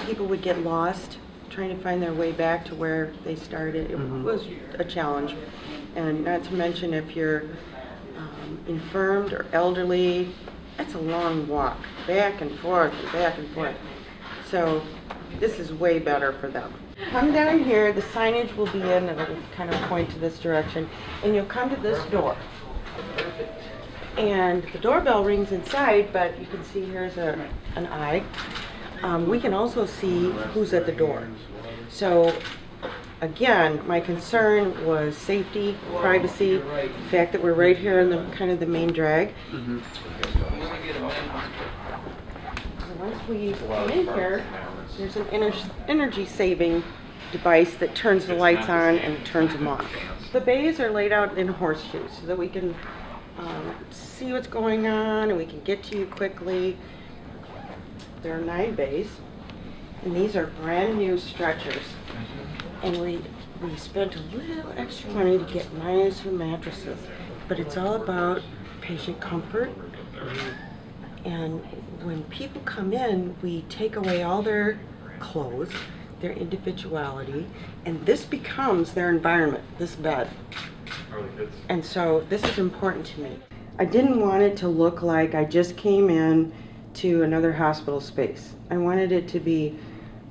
people would get lost trying to find their way back to where they started. It was a challenge. And not to mention if you're infirmed or elderly, that's a long walk, back and forth and back and forth. So this is way better for them. Come down here, the signage will be in, and it'll kind of point to this direction, and you'll come to this door. And the doorbell rings inside, but you can see here's an eye. We can also see who's at the door. So again, my concern was safety, privacy, the fact that we're right here in the kind of the main drag. Once we come in here, there's an energy saving device that turns the lights on and turns them off. The bays are laid out in horseshoes so that we can see what's going on and we can get to you quickly. There are 9 bays, and these are brand new stretchers. And we spent a little extra money to get nicer mattresses, but it's all about patient comfort. And when people come in, we take away all their clothes, their individuality, and this becomes their environment, this bed. And so this is important to me. I didn't want it to look like I just came in to another hospital space. I wanted it to be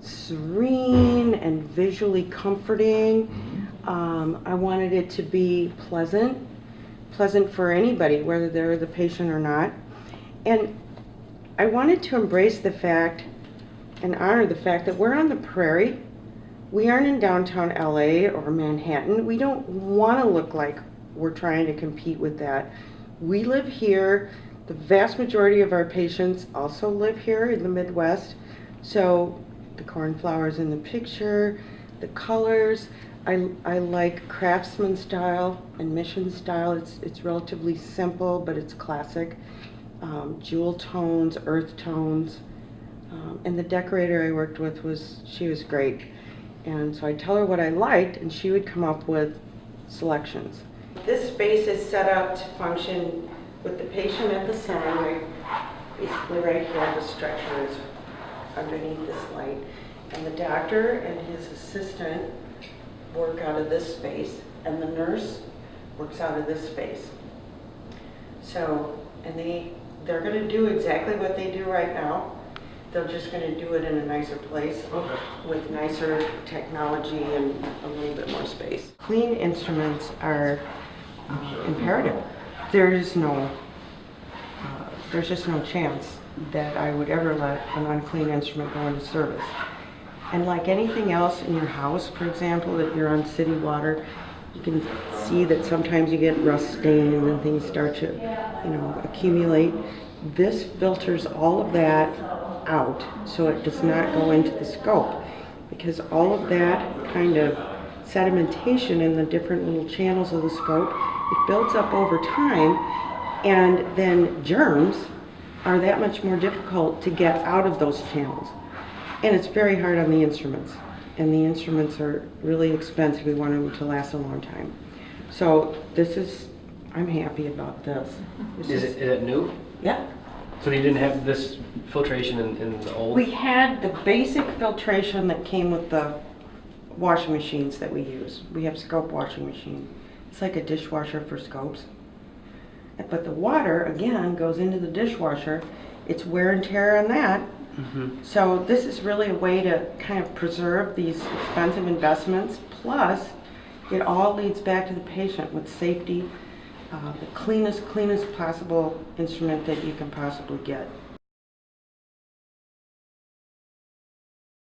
serene and visually comforting. I wanted it to be pleasant for anybody, whether they're the patient or not. And I wanted to embrace the fact and honor the fact that we're on the prairie. We aren't in downtown LA or Manhattan. We don't want to look like we're trying to compete with that. We live here. The vast majority of our patients also live here in the Midwest. So the cornflowers in the picture, the colors, I like craftsman style and mission style. It's relatively simple, but it's classic. Jewel tones, earth tones. And the decorator I worked with she was great. And so I tell her what I liked, and she would come up with selections. This space is set up to function with the patient at the center. Basically right here, the stretcher is underneath this light. And the doctor and his assistant work out of this space, and the nurse works out of this space. So, and they're going to do exactly what they do right now. They're just going to do it in a nicer place with nicer technology and a little bit more space. Clean instruments are imperative. There's just no chance that I would ever let an unclean instrument go into service. And like anything else in your house, for example, that you're on city water, you can see that sometimes you get rust stains and things start to, accumulate. This filters all of that out so it does not go into the scope, because all of that kind of sedimentation in the different little channels of the scope, it builds up over time, and then germs are that much more difficult to get out of those channels. And it's very hard on the instruments, and the instruments are really expensive. We want them to last a long time. So I'm happy about this. Is it new? Yeah. So you didn't have this filtration in the old? We had the basic filtration that came with the washing machines that we use. We have scope washing machine. It's like a dishwasher for scopes. But the water, again, goes into the dishwasher. It's wear and tear on that. So this is really a way to kind of preserve these expensive investments. Plus, it all leads back to the patient with safety. The cleanest possible instrument that you can possibly get.